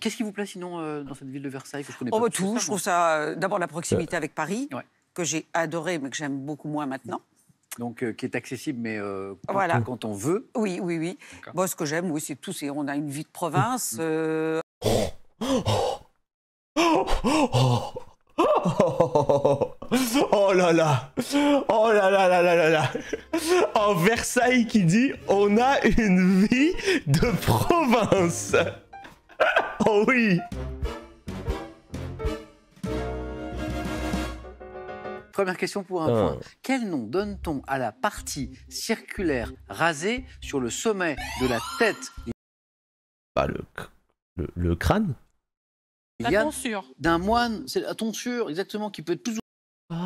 Qu'est-ce qui vous plaît sinon dans cette ville de Versailles que je connais Oh, pas bah, tout. Je trouve ça, d'abord, la proximité avec Paris, Ouais. que j'ai adoré, mais que j'aime beaucoup moins maintenant. Donc, qui est accessible, mais Voilà. quand on veut. Oui, oui, oui. Bon, ce que j'aime, oui, c'est tout. On a une vie de province. Oh là là! Oh là là là là là là! En Versailles qui dit on a une vie de province! Oh oui! Première question pour un point. Quel nom donne-t-on à la partie circulaire rasée sur le sommet de la tête Bah le crâne? La tonsure. D'un moine, c'est la tonsure, exactement, qui peut être plus ou Ah,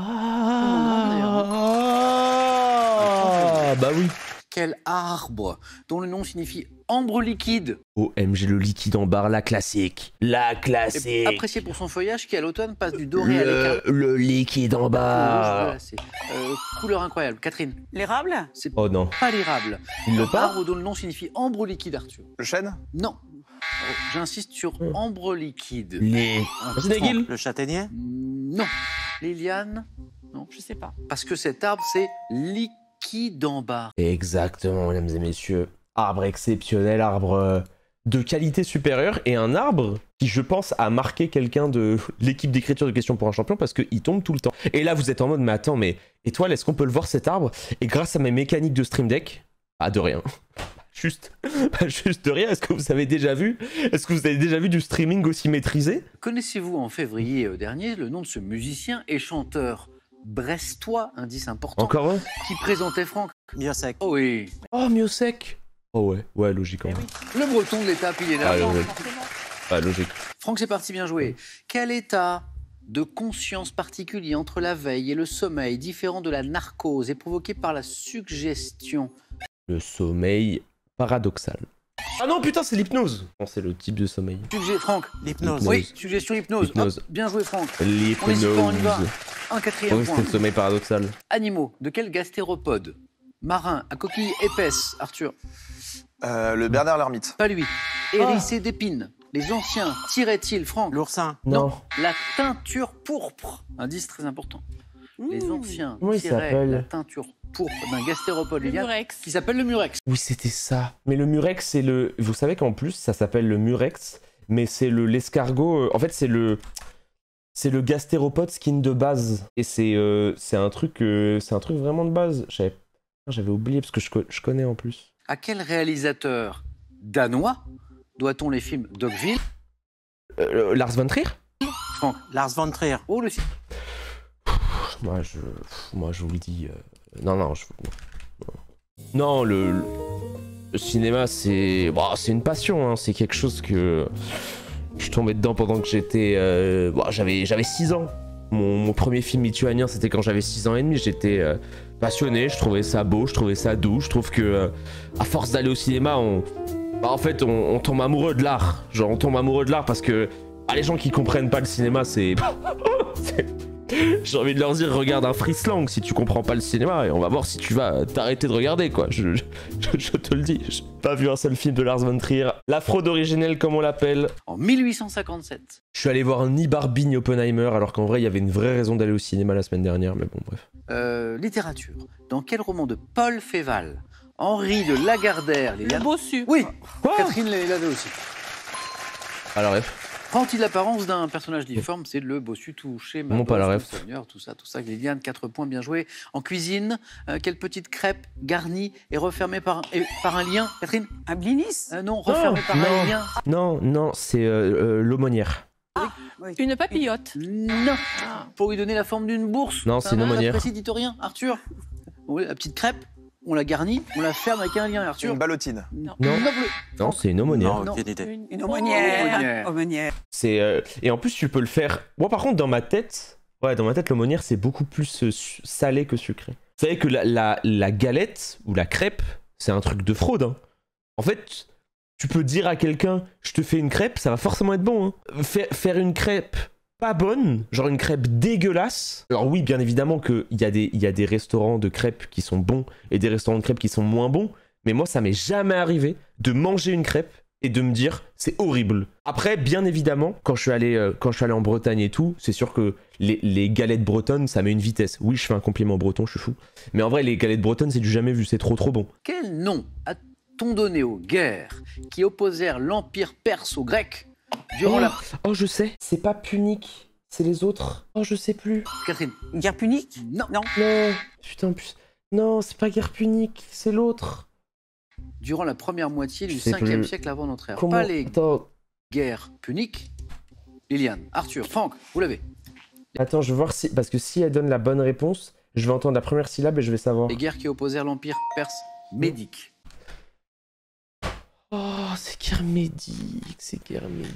bah oui. Quel arbre dont le nom signifie ambre liquide, OMG, le liquide en barre, la classique. La classique. apprécié pour son feuillage qui à l'automne passe du doré à l'écart. Le liquide en barre. Couleur incroyable. Catherine, L'érable? c'est Oh non. pas l'érable. Il le Un pas? arbre dont le nom signifie ambre liquide, Arthur. Le chêne? Non. J'insiste sur ambre liquide. Les... Le châtaignier? Non. Liliane? Non. Je sais pas. Parce que cet arbre, c'est liquide en barre. Exactement, mesdames et messieurs. Arbre exceptionnel, arbre de qualité supérieure et un arbre qui, je pense, a marqué quelqu'un de l'équipe d'écriture de Questions pour un champion parce qu'il tombe tout le temps. Et là, vous êtes en mode, mais attends, mais Étoile, est-ce qu'on peut le voir cet arbre? Et grâce à mes mécaniques de Stream Deck, ah, de rien. Juste de rien. Est-ce que vous avez déjà vu du streaming aussi maîtrisé? Connaissez-vous en février dernier le nom de ce musicien et chanteur brestois, indice important, Encore un? qui présentait Franck? Miosec. Oh oui. Oh, Miosec. Oh ouais, logique. Eh Hein. oui. Le breton de l'étape, il est là. Ah, Non, oui. forcément. Ah, logique. Franck, c'est parti, bien joué. Quel état de conscience particulier entre la veille et le sommeil, différent de la narcose, est provoqué par la suggestion? Le sommeil paradoxal. Ah non, putain, c'est l'hypnose. Non, c'est le type de sommeil. Franck. L'hypnose. Oui, suggestion hypnose. Hypnose. Hop, bien joué, Franck. L'hypnose. On y va. Un quatrième Oui, point. c'était le sommeil paradoxal. Animaux, de quel gastéropode? Marin, à coquille épaisse, Arthur. Le Bernard l'ermite. Pas lui. Hérissé d'épines. Les anciens tiraient-ils, Franck? L'oursin. Non. La teinture pourpre. Indice très important. Les anciens Comment il tiraient s'appelle la teinture pourpre d'un gastéropode Le Liliane, murex. qui s'appelle le murex. Oui, c'était ça. Mais le murex, c'est le... Vous savez qu'en plus, ça s'appelle le murex, mais c'est l'escargot... En fait, c'est le gastéropode skin de base. Et c'est un truc vraiment de base. J'avais oublié parce que je connais en plus. À quel réalisateur danois doit-on les films Dogville? Lars von Trier? Franck. Lars von Trier. Oh, le Moi, je vous le dis... Non, non, le cinéma, c'est une passion, hein. C'est quelque chose que je suis tombé dedans pendant que j'étais... j'avais 6 ans. Mon premier film lituanien, c'était quand j'avais 6 ans et demi. J'étais passionné, je trouvais ça beau, je trouvais ça doux. Je trouve que à force d'aller au cinéma, on tombe amoureux de l'art. Genre, on tombe amoureux de l'art parce que les gens qui comprennent pas le cinéma, c'est... J'ai envie de leur dire, regarde un Frieslang si tu comprends pas le cinéma et on va voir si tu vas t'arrêter de regarder, quoi. Je te le dis, j'ai pas vu un seul film de Lars von Trier. La fraude originelle, comme on l'appelle. En 1857. Je suis allé voir ni Barbie ni Oppenheimer, alors qu'en vrai, il y avait une vraie raison d'aller au cinéma la semaine dernière, mais bon, bref. Littérature. Dans quel roman de Paul Féval, Henri de Lagardère, Le bossu. Oui, Quoi? Catherine l'avait aussi. Alors, bref. Prend-il l'apparence d'un personnage difforme? C'est le bossu touché, Non, pas la ref. Seigneur, tout ça. Liliane, 4 points, bien joué. En cuisine, quelle petite crêpe garnie et refermée par un lien? Catherine? Un blinis? Non, refermée par un lien. Non, c'est l'aumônière. Une papillote. Non. Pour lui donner la forme d'une bourse. Non, c'est une aumônière. Précis, dites rien. Arthur? Oui, la petite crêpe, on la garnit, on la ferme avec un lien. Arthur? Une ballotine. Non, c'est une aumônière. Non, aucune idée. Une aumônière. Aumônière. Et en plus, tu peux le faire... Moi, par contre, dans ma tête, l'aumônière, c'est beaucoup plus salé que sucré. Vous savez que la galette ou la crêpe, c'est un truc de fraude, hein. En fait, tu peux dire à quelqu'un, je te fais une crêpe, ça va forcément être bon, hein. Faire une crêpe pas bonne, genre une crêpe dégueulasse. Alors oui, bien évidemment qu'il y a des restaurants de crêpes qui sont bons et des restaurants de crêpes qui sont moins bons, mais moi, ça m'est jamais arrivé de manger une crêpe et de me dire c'est horrible. Après, bien évidemment, quand je suis allé en Bretagne et tout, c'est sûr que les galettes bretonnes, ça met une vitesse. Oui, je fais un compliment breton, je suis fou. Mais en vrai, les galettes bretonnes, c'est du jamais vu, c'est trop bon. Quel nom a-t-on donné aux guerres qui opposèrent l'Empire perse aux Grecs durant la... Oh, je sais, c'est pas punique, c'est les autres. Oh, je sais plus. Catherine. Guerre punique? Non. Non. Non, putain, non, c'est pas guerre punique, c'est l'autre. Durant la première moitié du sais 5e plus. siècle avant notre ère. Comment... Pas les Attends, guerres puniques. Liliane, Arthur, Franck, vous l'avez. attends, je vais voir si... Parce que si elle donne la bonne réponse, je vais entendre la première syllabe et je vais savoir. Les guerres qui opposèrent l'Empire perse médique. Oh, c'est guerre médique, c'est guerre médique,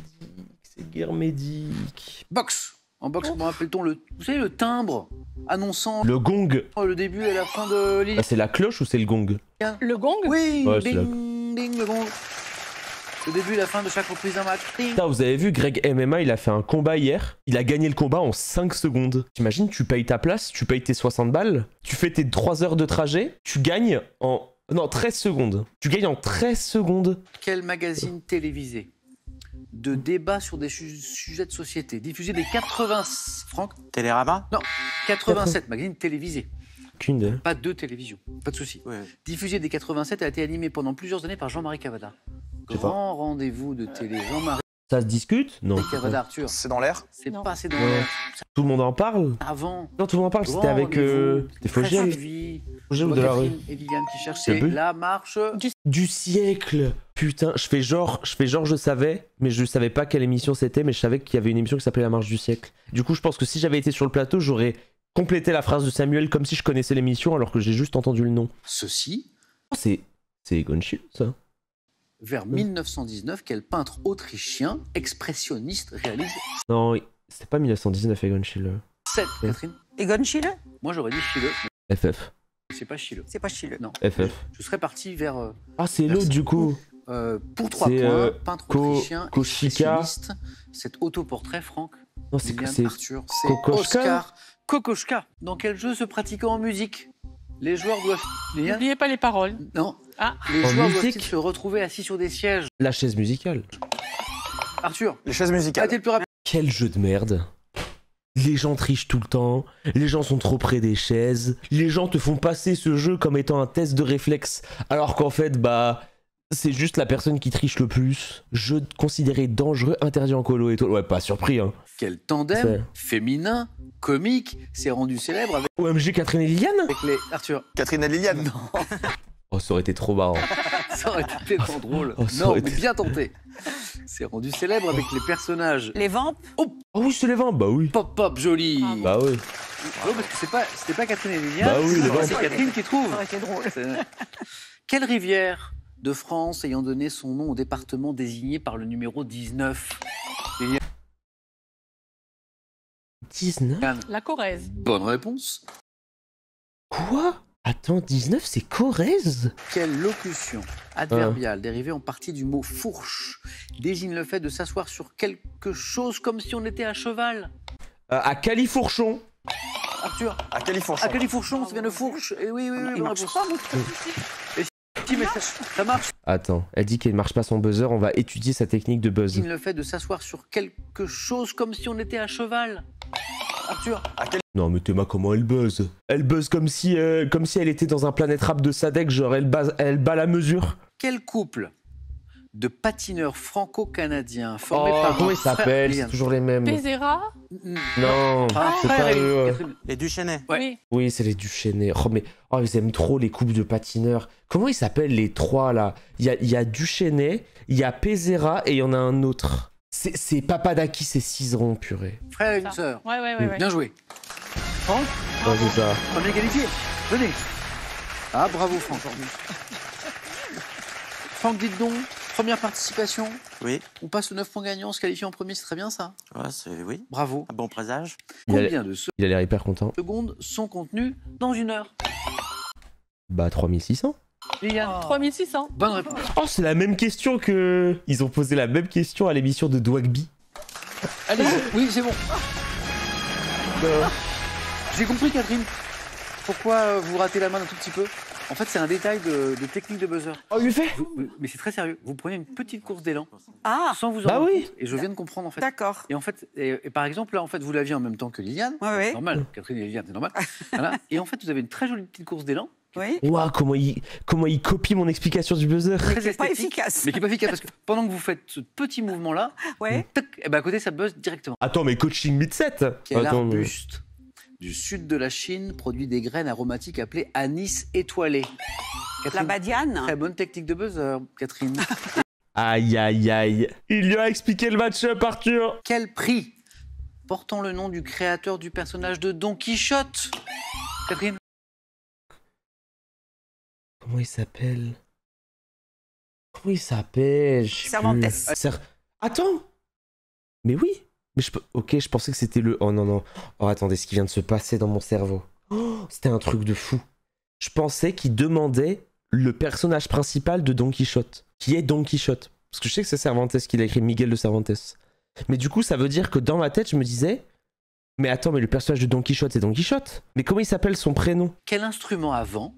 c'est guerre médique. Boxe. En boxe, comment appelle-t-on le... Vous savez, le timbre annonçant Le gong. le début et la fin de Liliane. Ah, c'est la cloche ou c'est le gong? Le gong? Oui, Ouais, c'est ding, ding, le gong. Le début et la fin de chaque reprise d'un match. Ding. Putain, vous avez vu, Greg MMA, il a fait un combat hier. Il a gagné le combat en 5 secondes. T'imagines, tu payes ta place, tu payes tes 60 balles, tu fais tes 3 heures de trajet, tu gagnes en... Non, 13 secondes. Tu gagnes en 13 secondes. Quel magazine télévisé de débat sur des sujets de société diffusé des 80... Franck? Télérama? Non, 87, magazine télévisé. Qu'une. Pas de télévision, pas de souci. Ouais. Diffusé des 87, a été animé pendant plusieurs années par Jean-Marie Cavada. Je sais pas. Grand rendez-vous de télé. Jean-Marie Ça se discute? Non. Cavada, Arthur. C'est dans l'air? C'est Non. passé dans Ouais. l'air. Tout le monde en parle? Avant. Non, tout le monde en parle, c'était Grand avec... rendez-vous, Des très Fogiel. suivi. Fogiel ou de la rue? Catherine et Liliane qui Je cherchaient sais plus. la marche. Du siècle. Putain, je fais genre je savais, mais je savais pas quelle émission c'était, mais je savais qu'il y avait une émission qui s'appelait La Marche du siècle. Du coup, je pense que si j'avais été sur le plateau, j'aurais complété la phrase de Samuel comme si je connaissais l'émission alors que j'ai juste entendu le nom. Ceci, Oh, c'est Egon Schiele, ça. vers 1919, quel peintre autrichien, expressionniste, réalise Non, c'était pas 1919 Egon Schiele. cette, Catherine? Egon Schiele? Moi, j'aurais dit Schiele, FF. mais c'est pas Schiele. C'est pas Schiele. Non. FF. Je serais parti vers... Ah, c'est l'autre du coup. pour 3 C'est, points, peintre Ko- autrichien, Koshika. expressionniste. Cet autoportrait, Franck, Non, c'est Liliane, c'est Arthur, c'est Kokoschka. Oscar Kokoschka. Dans quel jeu se pratiquant en musique les joueurs doivent... Liliane? N'oubliez pas les paroles. Non. Ah. Les En joueurs musique doivent-ils se retrouver assis sur des sièges? la chaise musicale. Arthur, Les chaises a musicales. été le plus rapide. Quel jeu de merde. Les gens trichent tout le temps, les gens sont trop près des chaises, les gens te font passer ce jeu comme étant un test de réflexe, alors qu'en fait, bah, c'est juste la personne qui triche le plus. Jeu considéré dangereux, interdit en colo et tout. Ouais, pas surpris, hein. Quel tandem féminin, comique, s'est rendu célèbre avec OMG, Catherine et Liliane? les... Arthur, Catherine et Liliane. non, Oh, ça aurait été trop marrant. ça aurait été tellement drôle. Oh, ça Non, aurait mais été- bien tenté. C'est rendu célèbre avec les personnages Les vampes? Oh oui, c'est les vents, bah oui. Pop Pop Joli. Ah bon. Bah oui. Oh, parce que c'était pas Catherine et Liliane, Bah oui, les c'est vampes. Catherine qui trouve. Ça aurait été drôle. Quelle rivière de France ayant donné son nom au département désigné par le numéro 19? 19? La Corrèze. Bonne réponse. Quoi? Attends, 19, c'est Corrèze? Quelle locution adverbiale dérivée en partie du mot fourche désigne le fait de s'asseoir sur quelque chose comme si on était à cheval? À Califourchon. Arthur, À Califourchon. à Califourchon, ça vient de fourche. Et oui, bonne Il marche réponse. pas, mon truc. Si, mais ça marche. Attends, elle dit qu'elle marche pas son buzzer, on va étudier sa technique de buzz. Désigne le fait de s'asseoir sur quelque chose comme si on était à cheval. Arthur, Non mais Théma, comment elle buzz? Elle buzz comme si elle était dans un planète rap de Sadek, genre elle bat la mesure. quel couple de patineurs franco-canadiens formés Oh, par comment un ils s'appellent? frère- C'est toujours les mêmes. Pézéra. Non, Ah, c'est frère pas et- eux. Catherine. Les Duchesnay. Ouais. Oui. Oui, c'est les Duchesnay. Oh, mais ils aiment trop les couples de patineurs. Comment ils s'appellent les trois là? Il y a Duchesnay, il y a Pézéra et il y en a un autre. C'est Papadakis et Cizeron, purée. Frère et une Ça. sœur. Ouais. Bien joué. Franck, Ouais, c'est ça. premier qualifié. Venez. Ah, bravo Franck. Franck, dites donc, première participation. Oui. On passe le 9 points gagnant, on se qualifie en premier, c'est très bien ça. Ouais, c'est oui. Bravo. Un bon présage. Combien de Il a l'air hyper content. secondes sont contenues dans une heure? Bah 3600. Liliane, 3600. bonne réponse. Oh, c'est la même question que... Ils ont posé la même question à l'émission de Dwagby. Allez, oui, c'est bon. J'ai compris, Catherine. Pourquoi vous ratez la main un tout petit peu? En fait, c'est un détail de technique de buzzer. Oh, il le fait. Mais c'est très sérieux. Vous prenez une petite course d'élan Ah, sans vous en Bah rendre oui. compte. Et je viens de comprendre en fait. d'accord. Et en fait, et par exemple, là, en fait, vous l'aviez en même temps que Liliane. Ouais, C'est ouais. normal. Catherine et Liliane, c'est normal. Voilà. Et en fait, vous avez une très jolie petite course d'élan. Oui. Waouh, comment il copie mon explication du buzzer. Très C'est pas esthétique, efficace. mais qui n'est pas efficace parce que pendant que vous faites ce petit mouvement-là, Ouais. tac, et ben à côté, ça buzz directement. Attends, mais coaching mid-set. Quel Attends, mais- arbuste du sud de la Chine produit des graines aromatiques appelées anis étoilé. La Catherine, badiane. très bonne technique de buzzer, Catherine. Aïe, aïe, aïe. Il lui a expliqué le match-up, Arthur. Quel prix portant le nom du créateur du personnage de Don Quichotte, Catherine? Comment il s'appelle? Comment il s'appelle? Je sais Cervantes. plus. Attends. Mais oui. Mais ok, je pensais que c'était le... Oh non, non. Oh, attendez, ce qui vient de se passer dans mon cerveau. Oh, c'était un truc de fou. Je pensais qu'il demandait le personnage principal de Don Quichotte. Qui est Don Quichotte. Parce que je sais que c'est Cervantes qu'il a écrit, Miguel de Cervantes. Mais du coup, ça veut dire que dans ma tête, je me disais... Mais attends, mais le personnage de Don Quichotte, c'est Don Quichotte. Mais comment il s'appelle son prénom? Quel instrument à vent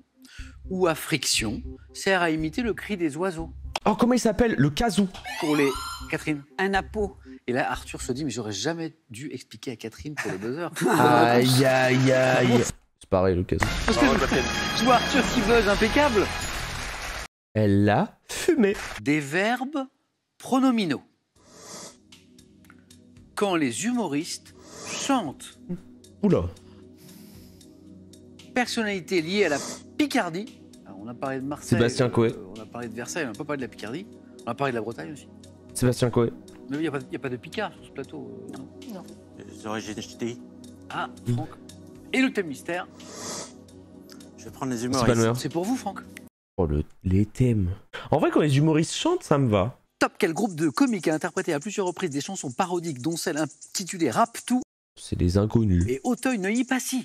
ou à friction sert à imiter le cri des oiseaux? Oh, comment il s'appelle? Le kazoo. Pour les... Catherine. Un apôt. Et là, Arthur se dit, mais j'aurais jamais dû expliquer à Catherine pour le buzzer. Aïe, aïe, aïe. C'est pareil, le kazoo. Parce que je vois Arthur qui buzz impeccable. Elle l'a fumé. Des verbes pronominaux. Quand les humoristes chantent. Oula. Personnalité liée à la Picardie. Alors, on a parlé de Marseille. Sébastien Coé. On a parlé de Versailles, on n'a pas parlé de la Picardie. On a parlé de la Bretagne aussi. Sébastien Coé. Mais il n'y a pas de Picard sur ce plateau. Non. Les origines ch'ti. Ah, Franck. Et le thème mystère, Je vais prendre les C'est pas le humoristes. meilleur. c'est pour vous, Franck. Oh, les thèmes. En vrai, quand les humoristes chantent, ça me va. Top, quel groupe de comiques a interprété à plusieurs reprises des chansons parodiques, dont celle intitulée Rap Tout C'est les inconnus. et Auteuil-Neuilly-Passy.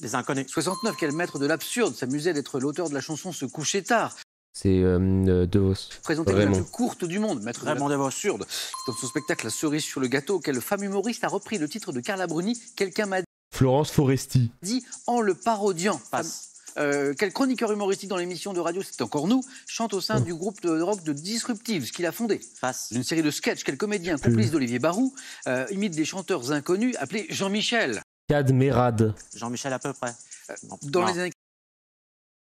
Les inconnus. 69, quel maître de l'absurde s'amusait d'être l'auteur de la chanson Se coucher tard. C'est De Vos. Présentée comme la Raymond. plus courte du monde, maître de Raymond Devos. l'absurde. Dans son spectacle La cerise sur le gâteau, quelle femme humoriste a repris le titre de Carla Bruni, quelqu'un m'a Florence Foresti. dit en le parodiant. Passe. Quel chroniqueur humoristique dans l'émission de radio, c'est encore nous, chante au sein du groupe de rock de Disruptive, ce qu'il a fondé. Passe. Une série de sketchs, quel comédien, complice d'Olivier Barou, imite des chanteurs inconnus appelés Jean-Michel. Cadmerade. Jean-Michel à peu près. Dans Non. les années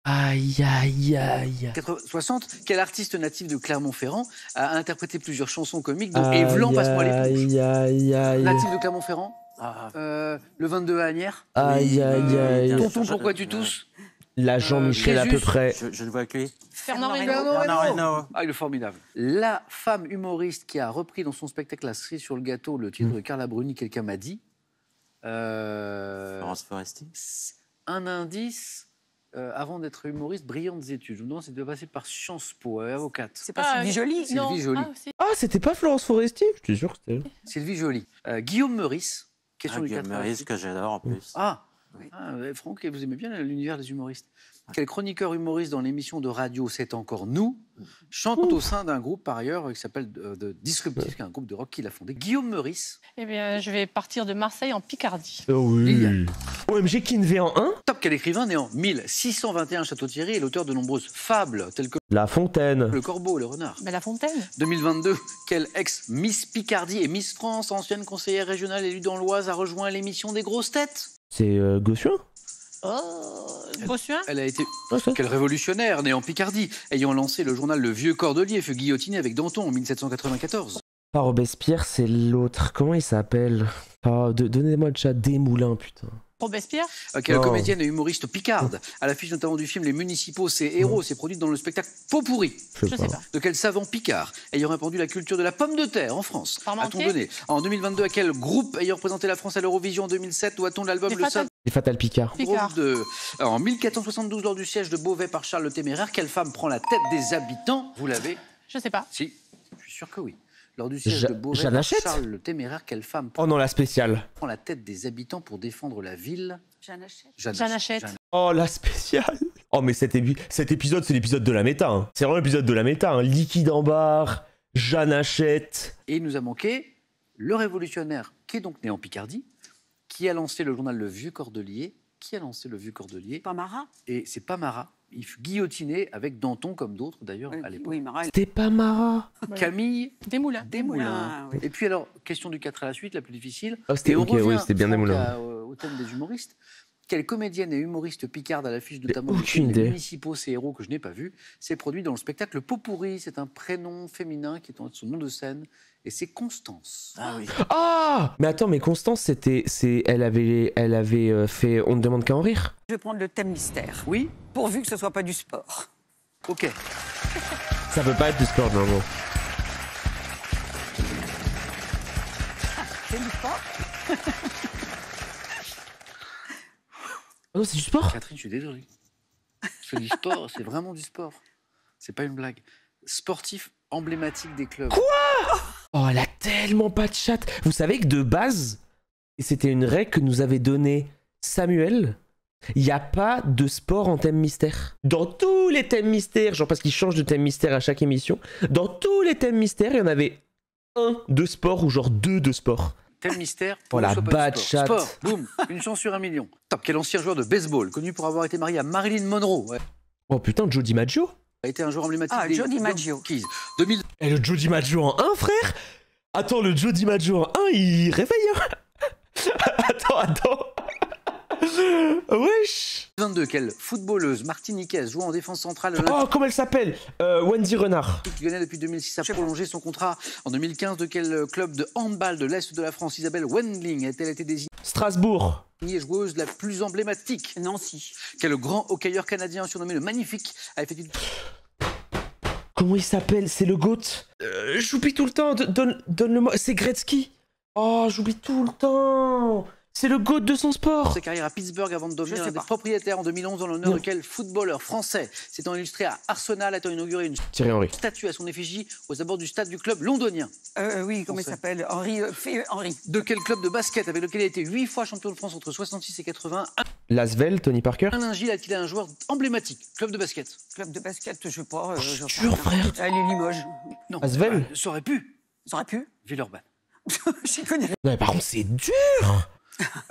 Aïe, aïe, aïe. 60, quel artiste natif de Clermont-Ferrand a interprété plusieurs chansons comiques, dont Evlan, Passe-moi les pouches. Aïe, aïe, aïe. Natif de Clermont-Ferrand, Ah, le 22 à Agnières. Aïe, aïe, aïe. Tonton, pourquoi tu tousses? La Jean-Michel à peu Jésus. près. je ne vois que lui. Fernand Reynaud. Reynaud. Bernard Reynaud. Ah, il est formidable. La femme humoriste qui a repris dans son spectacle La cerise sur le gâteau le titre de Carla Bruni, quelqu'un m'a dit. Florence Foresti. Un indice, avant d'être humoriste, brillantes études. Je me demande si elle doit passer par Sciences Po, avocate. C'est pas Sylvie Joly. Sylvie Non. Joly. Ah, c'est- Ah, c'était pas Florence Foresti? Je suis sûr que c'était elle. Sylvie Joly. Guillaume Meurice, question du Guillaume 4. Meurice, que j'adore en plus. Ah, Oui. Franck, vous aimez bien l'univers des humoristes. Quel chroniqueur humoriste dans l'émission de radio C'est encore nous chante au sein d'un groupe par ailleurs qui s'appelle de Disruptive, qui est un groupe de rock qu'il a fondé. Guillaume Meurice. Eh bien, je vais partir de Marseille en Picardie. Oh oui. Liliane. OMG Kinvey en 1. Top, quel écrivain né en 1621 à Château-Thierry et l'auteur de nombreuses fables telles que La Fontaine. Le Corbeau et le Renard. Mais La Fontaine. 2022, quelle ex-Miss Picardie et Miss France, ancienne conseillère régionale élue dans l'Oise, a rejoint l'émission des grosses têtes? C'est Gossuin. Oh, Bossuin. Elle a été... Ouais, ça. Quel révolutionnaire, né en Picardie, ayant lancé le journal Le Vieux Cordelier, fut guillotiné avec Danton en 1794. Pas Robespierre, c'est l'autre. Comment il s'appelle? Ah, donnez-moi le chat Desmoulins, putain. Robespierre. Quelle Oh. comédienne et humoriste picarde, à l'affiche notamment du film Les Municipaux, ses héros, s'est produite dans le spectacle Pot pourri. Je sais pas. De quel savant picard ayant répandu la culture de la pomme de terre en France Parmentier. a-t-on donné? En 2022, à quel groupe ayant représenté la France à l'Eurovision en 2007 doit-on l'album Les Le Fatal C'est Fatal Picard. Picard. de... Alors, en 1472, lors du siège de Beauvais par Charles le Téméraire, quelle femme prend la tête des habitants? Vous l'avez? Je sais pas. Si, je suis sûr que oui. Lors du siège de Beauvais Jeanne par Hachette Charles le Téméraire, quelle femme Oh non, la spéciale. prend la tête des habitants pour défendre la ville? Jeanne Hachette. Jeanne Hachette. Oh, la spéciale. Oh, mais cet épisode, c'est l'épisode de la méta. Hein. C'est vraiment l'épisode de la méta. Hein. Liquide en barre, Jeanne Hachette. Et il nous a manqué le révolutionnaire qui est donc né en Picardie, qui a lancé le journal Le Vieux Cordelier. Qui a lancé Le Vieux Cordelier? Pas Marat. Et c'est pas Marat, Il fut guillotiné avec Danton, comme d'autres d'ailleurs à l'époque. Oui, Marat. C'était pas Marat. Camille Desmoulins. Desmoulins. oui. Et puis alors, question du 4 à la suite, la plus difficile. Ah, c'était Et on ok, revient, oui, c'était bien Franck, Desmoulins. au thème des humoristes. Quelle comédienne et humoriste picarde à l'affiche notamment aucune du film idée. Les Municipaux, ces héros que je n'ai pas vu, s'est produit dans le spectacle Potpourri. C'est un prénom féminin qui est son nom de scène. Et c'est Constance. Ah oui. Ah, mais attends, mais Constance, elle avait fait On ne demande qu'à en rire. Je vais prendre le thème mystère. Oui. Pourvu que ce soit pas du sport. Ok. Ça peut pas être du sport, normalement. C'est du sport? Oh non, c'est du sport. Catherine, je suis désolé. C'est du sport, c'est vraiment du sport. C'est pas une blague. Sportif emblématique des clubs. Oh, elle a tellement pas de chat. Vous savez que de base, et c'était une règle que nous avait donnée Samuel, il n'y a pas de sport en thème mystère. Dans tous les thèmes mystères, genre parce qu'ils changent de thème mystère à chaque émission, dans tous les thèmes mystères, il y en avait un de sport ou genre deux de sport. Thème mystère. Oh la soit pas bad du sport. chat. Sport, boum, une chance sur 1 million. Top, quel ancien joueur de baseball, connu pour avoir été marié à Marilyn Monroe. Ouais. Oh putain, Joe DiMaggio. A été un joueur emblématique Ah, des Joe DiMaggio. Yankees. 2000. Et le Joe DiMaggio en 1, frère. Attends, le Joe DiMaggio en 1, il réveille, hein. Attends. Wesh. 22, quelle footballeuse martiniquaise jouant en défense centrale de Oh, comment elle s'appelle Wendy Renard. qui gagnait depuis 2006 a prolongé son contrat en 2015. De quel club de handball de l'Est de la France Isabelle Wendling a-t-elle été désignée Strasbourg. joueuse la plus emblématique? Nancy. Quel grand hockeyeur canadien surnommé le Magnifique a effectué Comment il s'appelle? C'est le GOAT. J'oublie tout le temps. Donne-le-moi. C'est Gretzky. Oh, j'oublie tout le temps. C'est le GOAT de son sport. sa carrière à Pittsburgh avant de devenir Je sais un des pas. propriétaires en 2011 en l'honneur Non. de quel footballeur français s'étant illustré à Arsenal, a-t-on inauguré une Thierry Henry. statue à son effigie aux abords du stade du club londonien? Oui, comment il Français. s'appelle? Henri. Henri. De quel club de basket avec lequel il a été 8 fois champion de France entre 66 et 80? Lasvel, Tony Parker. Alain Gilles a-t-il un joueur emblématique? Club de basket? Club de basket, je sais pas. je te jure, frère. Allez, Limoges. Non. Asvel Ça aurait pu. Ça aurait pu. Villeurbanne. J'y connais. Non, mais par contre, c'est dur.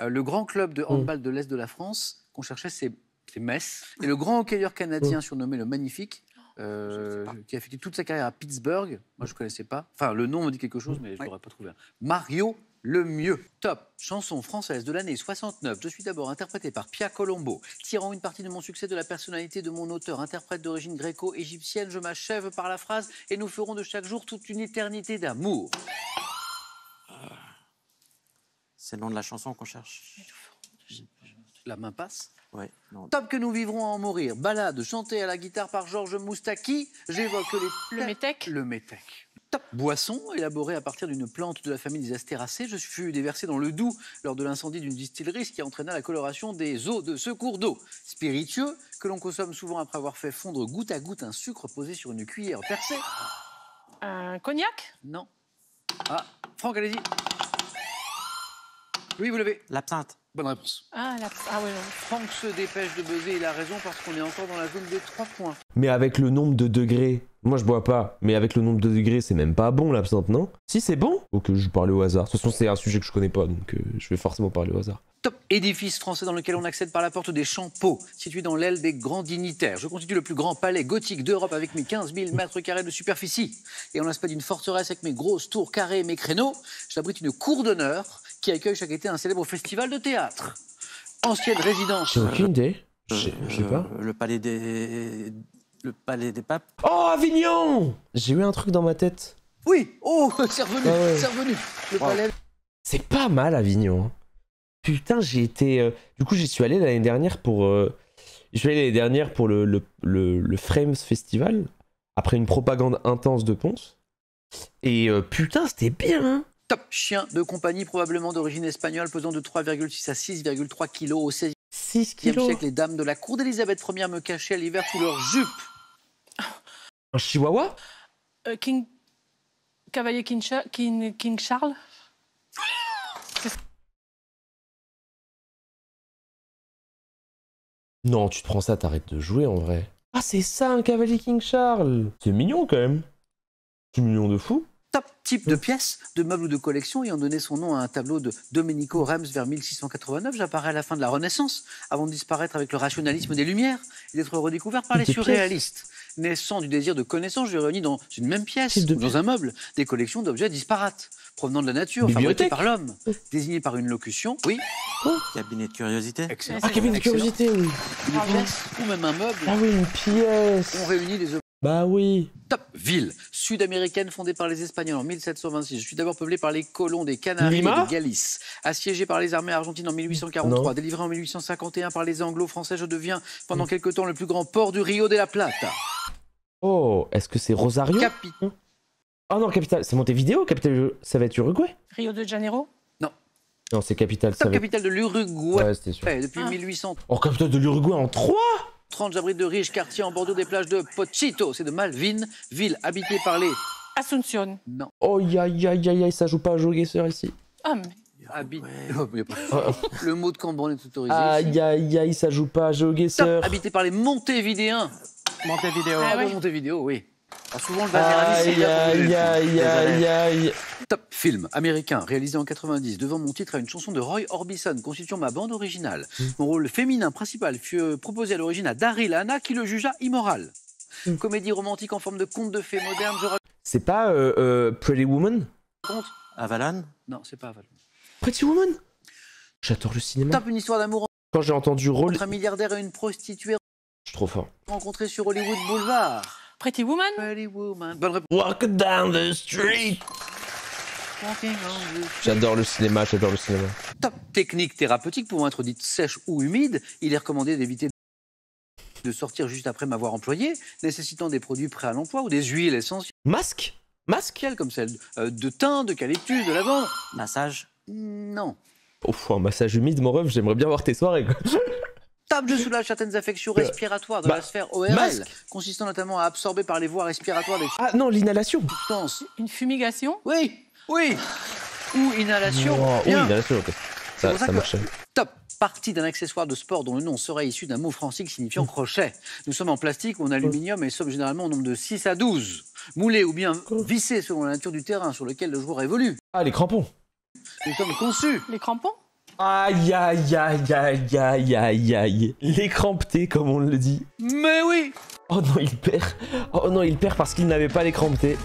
Le grand club de handball de l'Est de la France qu'on cherchait, c'est Metz. Et le grand hockeyeur canadien surnommé le Magnifique, qui a effectué toute sa carrière à Pittsburgh. Moi, je ne connaissais pas. Enfin, le nom me dit quelque chose, mais je ne l'aurais pas trouvé. Mario Lemieux. Top. Chanson française de l'année 69. Je suis d'abord interprétée par Pia Colombo. Tirant une partie de mon succès de la personnalité de mon auteur, interprète d'origine gréco-égyptienne, je m'achève par la phrase « Et nous ferons de chaque jour toute une éternité d'amour ». C'est le nom de la chanson qu'on cherche. La main passe. Ouais, non. Top que nous vivrons à en mourir. Balade chantée à la guitare par Georges Moustaki. J'évoque Le métèque. Le métèque. Top. Boisson élaborée à partir d'une plante de la famille des astéracées. Je fus déversé dans le Doubs lors de l'incendie d'une distillerie, ce qui entraîna la coloration des eaux de ce cours d'eau. Spiritueux que l'on consomme souvent après avoir fait fondre goutte à goutte un sucre posé sur une cuillère percée. Un cognac. Non. Ah, Franck, allez-y. Oui, vous l'avez. L'absinthe. Bonne réponse. Ah, oui, non. Franck se dépêche de buzzer, il a raison parce qu'on est encore dans la zone des 3 points. Mais avec le nombre de degrés, moi je bois pas, mais avec le nombre de degrés, c'est même pas bon l'absinthe, non? Si, c'est bon? Ok, je parle au hasard. De toute façon, c'est un sujet que je connais pas, donc je vais forcément parler au hasard. Top. Édifice français dans lequel on accède par la porte des Champeaux, situé dans l'aile des grands dignitaires. Je constitue le plus grand palais gothique d'Europe avec mes 15 000 mètres carrés de superficie. Et en l'aspect d'une forteresse avec mes grosses tours carrées et mes créneaux, j'abrite une cour d'honneur qui accueille chaque été un célèbre festival de théâtre. Ancienne résidence. J'ai aucune idée. Je sais pas. Le palais des papes. Oh, Avignon! J'ai eu un truc dans ma tête. Oui, oh, c'est revenu, Ah ouais. c'est revenu. Le Wow. palais. C'est pas mal, Avignon. hein. Putain, j'ai été. Du coup, j'y suis allé l'année dernière pour. Je suis allé l'année dernière pour le Frames Festival, après une propagande intense de Ponce. Et putain, c'était bien, hein. Top. Chien de compagnie, probablement d'origine espagnole, pesant de 3,6 à 6,3 kilos. Au XVIe 6 kilos. siècle, les dames de la cour d'Élisabeth Ier me cachaient à l'hiver sous leurs jupes. Un chihuahua? Cavalier King Charles. Non, tu te prends ça, t'arrêtes de jouer en vrai. Ah, c'est ça, un cavalier King Charles. C'est mignon quand même. C'est mignon de fou. Top type de pièce, de meubles ou de collection ayant donné son nom à un tableau de Domenico Rems vers 1689. J'apparais à la fin de la Renaissance, avant de disparaître avec le rationalisme des Lumières et d'être redécouvert par les Des surréalistes. Naissant du désir de connaissance, je réunis dans une même pièce, ou dans un meuble, des collections d'objets disparates, provenant de la nature, fabriqués Bibliothèque. par l'homme, désignés par une locution. Oui, Cabinet de curiosité. excellent. Ah, cabinet de Excellent. curiosité, oui. Une pièce ou même un meuble, Ah oui, une pièce. on réunit les objets. Bah oui. Top ville sud-américaine fondée par les Espagnols en 1726. Je suis d'abord peuplée par les colons des Canaries Lima et de Galice. Assiégée par les armées argentines en 1843, Non. délivrée en 1851 par les Anglo-Français, je deviens pendant quelque temps le plus grand port du Rio de la Plata. Oh, est-ce que c'est Rosario? Capi. Oh non, capitale, c'est Montevideo, capitale, ça va être Uruguay? Rio de Janeiro. Non, c'est capitale, ça Top va être... capitale de l'Uruguay. Ouais, c'était sûr. Depuis Ah. 1830, Oh, capitale de l'Uruguay en 3? j'abrite de riches quartiers en bordure des plages de Pochito. C'est de Malvin, ville habitée par les... Asunción. Non, Oh, aïe, ça joue pas à GeoGuessr ici. Ah, mais habite... Ouais. Oh, y a pas- Le mot de Cambron est autorisé. ici. Aïe, ça joue pas à GeoGuessr. Top habité par les Montévidéens. Montevideo. Ah ouais. Montevideo, oui. Alors souvent, le Valéranie, c'est Aïe, bien aïe. Top film américain réalisé en 90 devant mon titre à une chanson de Roy Orbison constituant ma bande originale. Mon rôle féminin principal fut proposé à l'origine à Daryl Hannah qui le jugea immoral. Comédie romantique en forme de conte de fées moderne, je C'est pas Pretty Woman? raconte. Avalon. Non, c'est pas Avalon. Pretty Woman? J'adore le cinéma. Top une histoire d'amour Quand j'ai entendu rôle, entre un milliardaire et une prostituée je suis trop fort. rencontrée sur Hollywood Boulevard. Pretty Woman. Pretty Woman. Bonne réponse. Walk down the street. Walking on the- J'adore le cinéma. Top technique thérapeutique pouvant être dite sèche ou humide. Il est recommandé d'éviter de sortir juste après m'avoir employé, nécessitant des produits prêts à l'emploi ou des huiles essentielles Masque? comme celles de thym, d'eucalyptus, de lavande. Massage. Non. Oh, un massage humide, mon ref, j'aimerais bien voir tes soirées, quoi. Top, je soulage certaines affections respiratoires de bah, la sphère ORL, masque. consistant notamment à absorber par les voies respiratoires des Ah non, l'inhalation. substances. Une fumigation. Oui. Ou inhalation. Oh, oui, Bien. l'inhalation, ok. C'est pour Ça que marchait. Top, partie d'un accessoire de sport dont le nom serait issu d'un mot francique signifiant crochet. Nous sommes en plastique ou en aluminium et sommes généralement au nombre de 6 à 12. Moulés ou bien vissés selon la nature du terrain sur lequel le joueur évolue. Ah, les crampons. Nous sommes conçus. Les crampons. Aïe. Les cramptés, comme on le dit. Mais oui. Oh non, il perd parce qu'il n'avait pas les cramptés.